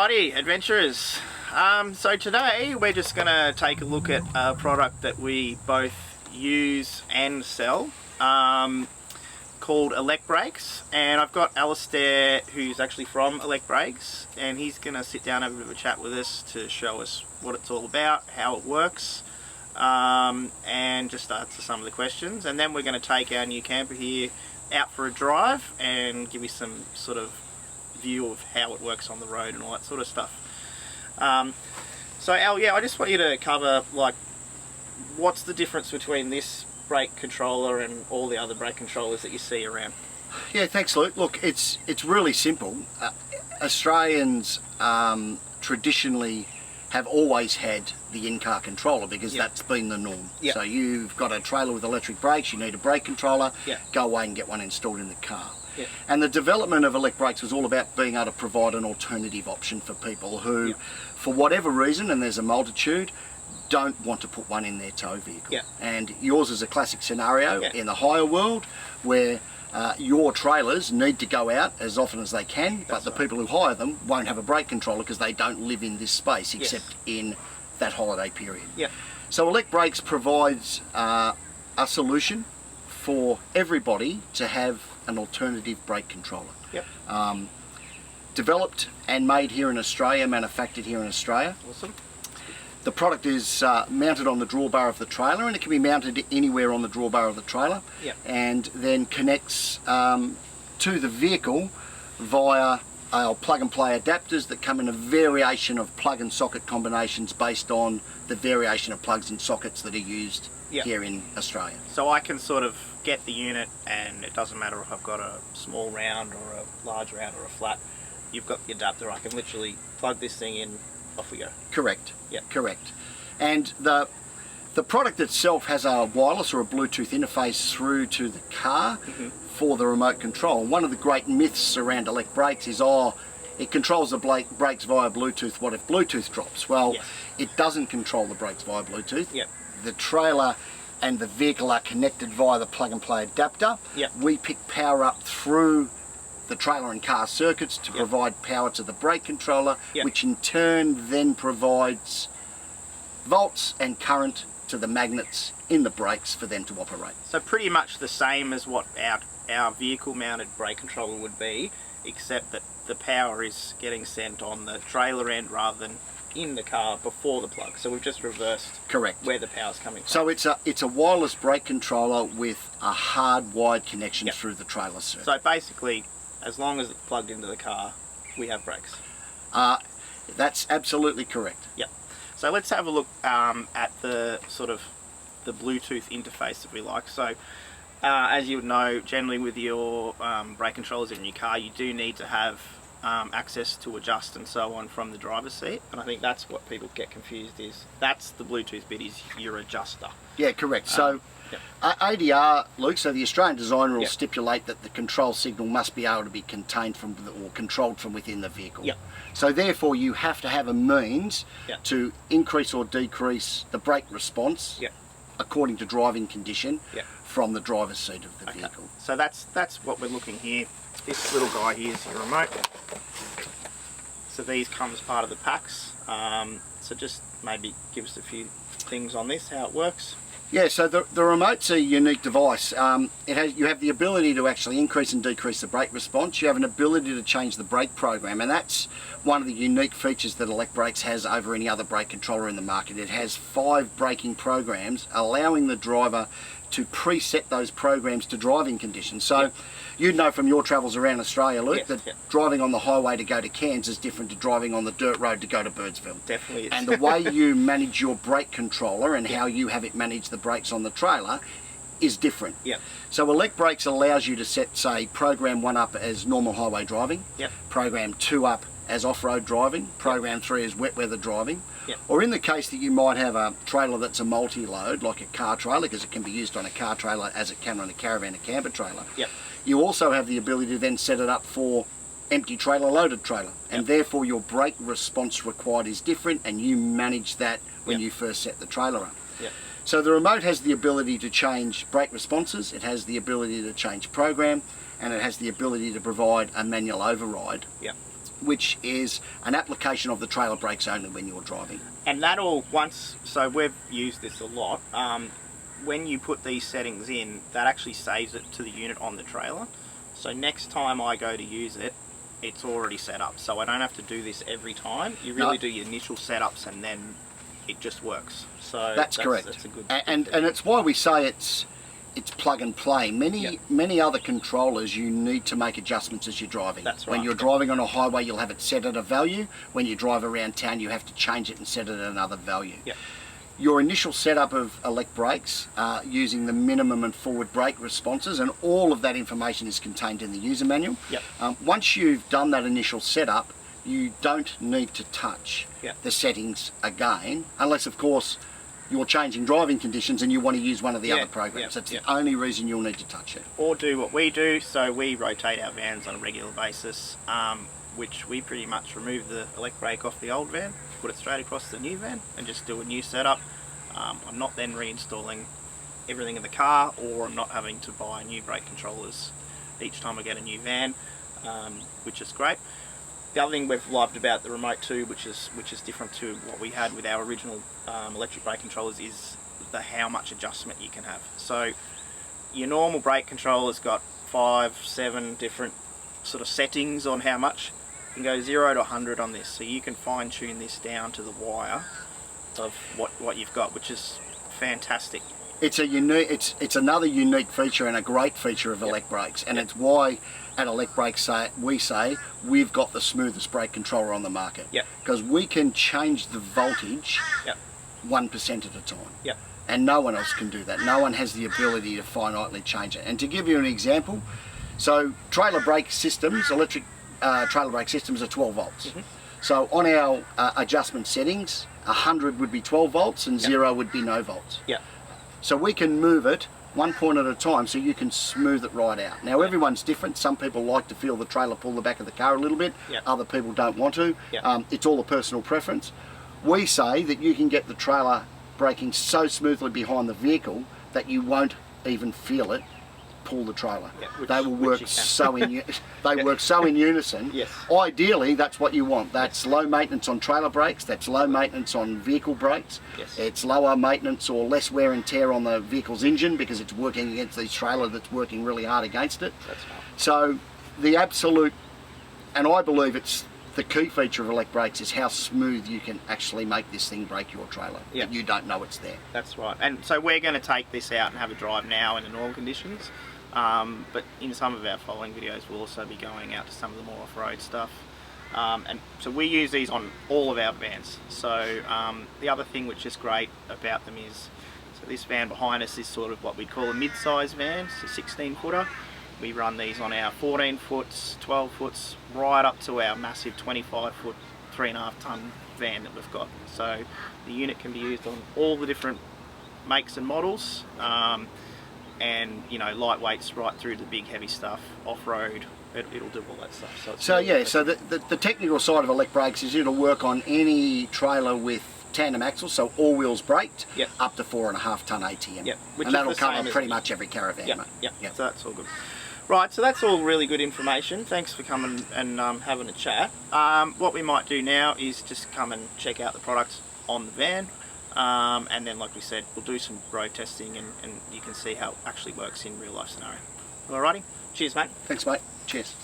Alrighty, adventurers. So today we're just going to take a look at a product that we both use and sell called ElecBrakes, and I've got Alistair, who's actually from ElecBrakes, and he's going to sit down and have a bit of a chat with us to show us what it's all about, how it works, and just answer some of the questions. And then we're going to take our new camper here out for a drive and give you some sort of view of how it works on the road and all that sort of stuff. So Al, yeah, I just want you to cover, like, what's the difference between this brake controller and all the other brake controllers that you see around? Yeah, thanks, Luke. Look, it's really simple. Australians traditionally have always had the in-car controller because that's been the norm. Yep. So you've got a trailer with electric brakes, you need a brake controller, go away and get one installed in the car. Yep. And the development of ElecBrakes was all about being able to provide an alternative option for people who, for whatever reason, and there's a multitude, don't want to put one in their tow vehicle. Yep. And yours is a classic scenario in the hire world where your trailers need to go out as often as they can, but the people who hire them won't have a brake controller because they don't live in this space except in that holiday period. Yep. So ElecBrakes provides a solution for everybody to have an alternative brake controller. Yep. Developed and made here in Australia, manufactured here in Australia. Awesome. The product is mounted on the drawbar of the trailer, and it can be mounted anywhere on the drawbar of the trailer, and then connects to the vehicle via our plug and play adapters that come in a variation of plug and socket combinations based on the variation of plugs and sockets that are used here in Australia. So I can sort of get the unit, and it doesn't matter if I've got a small round or a large round or a flat. You've got the adapter. I can literally plug this thing in, off we go. Correct. Yeah. Correct. And the product itself has a wireless or a Bluetooth interface through to the car for the remote control. One of the great myths around ElecBrakes is, it controls the brakes via Bluetooth. What if Bluetooth drops? Well, it doesn't control the brakes via Bluetooth. Yep. The trailer and the vehicle are connected via the plug and play adapter. Yep. We pick power up through the trailer and car circuits to provide power to the brake controller, which in turn then provides volts and current to the magnets in the brakes for them to operate. So pretty much the same as what our vehicle mounted brake controller would be, except that the power is getting sent on the trailer end rather than in the car before the plug. So we've just reversed where the power's coming from. So it's a wireless brake controller with a hardwired connection through the trailer circuit. So basically, as long as it's plugged into the car, we have brakes. That's absolutely correct. Yep. So let's have a look at the sort of the Bluetooth interface, if we like. So as you would know, generally with your brake controllers in your car, you do need to have access to adjust and so on from the driver's seat. And I think that's what people get confused is, that's the Bluetooth bit, is your adjuster. Yeah, correct. So ADR, Luke, so the Australian design rules stipulate that the control signal must be able to be contained from or controlled from within the vehicle. Yep. So therefore you have to have a means to increase or decrease the brake response according to driving condition from the driver's seat of the vehicle. So that's what we're looking here. This little guy here is your remote. So these come as part of the packs. So just maybe give us a few things on this, how it works. Yeah, so the remote's a unique device. You have the ability to actually increase and decrease the brake response. You have an ability to change the brake program, and that's one of the unique features that ElecBrakes has over any other brake controller in the market. It has 5 braking programs, allowing the driver to preset those programs to driving conditions. So you'd know from your travels around Australia, Luke, that driving on the highway to go to Cairns is different to driving on the dirt road to go to Birdsville. Definitely is. And the way you manage your brake controller and how you have it manage the brakes on the trailer is different. So ElecBrakes allows you to set, say, program 1 up as normal highway driving, program 2 up as off-road driving, program 3 as wet weather driving, or in the case that you might have a trailer that's a multi-load, like a car trailer, because it can be used on a car trailer as it can on a caravan, a camper trailer, you also have the ability to then set it up for empty trailer, loaded trailer, and therefore your brake response required is different, and you manage that when you first set the trailer up. So the remote has the ability to change brake responses, it has the ability to change program, and it has the ability to provide a manual override which is an application of the trailer brakes only when you're driving. And that all once, so we've used this a lot. When you put these settings in, that actually saves it to the unit on the trailer. So next time I go to use it, it's already set up. So I don't have to do this every time. You really do your initial setups and then it just works. So that's correct. That's a good and it's why we say it's plug and play. Many other controllers you need to make adjustments as you're driving. That's right. When you're driving on a highway, you'll have it set at a value. When you drive around town, you have to change it and set it at another value. Yep. Your initial setup of ElecBrakes using the minimum and forward brake responses, and all of that information is contained in the user manual. Yep. Once you've done that initial setup, you don't need to touch the settings again, unless of course you're changing driving conditions and you want to use one of the other programs. That's the only reason you'll need to touch it. Or do what we do, so we rotate our vans on a regular basis, which we pretty much remove the ElecBrake off the old van, put it straight across the new van and just do a new setup. I'm not then reinstalling everything in the car, or I'm not having to buy new brake controllers each time I get a new van, which is great. The other thing we've loved about the remote too, which is different to what we had with our original electric brake controllers, is how much adjustment you can have. So your normal brake controller's got 5-7 different sort of settings on how much. You can go 0 to 100 on this, so you can fine tune this down to the wire of what you've got, which is fantastic. It's a unique, it's another unique feature and a great feature of ElecBrakes, and it's why at ElecBrakes we say we've got the smoothest brake controller on the market. Because we can change the voltage 1% at a time. And no one else can do that. No one has the ability to finitely change it. And to give you an example, so trailer brake systems, electric trailer brake systems are 12 volts. So on our adjustment settings, 100 would be 12 volts and 0 would be no volts. So we can move it 1 point at a time, so you can smooth it right out. Now everyone's different. Some people like to feel the trailer pull the back of the car a little bit. Other people don't want to. It's all a personal preference. We say that you can get the trailer braking so smoothly behind the vehicle that you won't even feel it pull the trailer. They will work so work so in unison. Ideally, that's what you want. That's low maintenance on trailer brakes. That's low maintenance on vehicle brakes. It's lower maintenance or less wear and tear on the vehicle's engine because it's working against the trailer that's working really hard against it. So the absolute, and I believe it's the key feature of ElecBrakes, is how smooth you can actually make this thing brake your trailer. But you don't know it's there. That's right. And so we're going to take this out and have a drive now in the normal conditions. But in some of our following videos we'll also be going out to some of the more off-road stuff, and so we use these on all of our vans. So the other thing which is great about them is, so this van behind us is sort of what we call a mid-size van, so 16 footer. We run these on our 14 foots, 12 foots, right up to our massive 25 foot 3.5 ton van that we've got. So the unit can be used on all the different makes and models, and you know, lightweights right through to the big heavy stuff, off-road, it'll do all that stuff. So yeah, so the technical side of ElecBrakes is it'll work on any trailer with tandem axles, so all wheels braked, up to 4.5 ton ATM. And that'll cover pretty much every Caravan, mate. So that's all good. Right, so that's all really good information. Thanks for coming and having a chat. What we might do now is just come and check out the product on the van, and then, like we said, we'll do some road testing and you can see how it actually works in real life scenario. Alrighty, cheers mate. Thanks mate, cheers.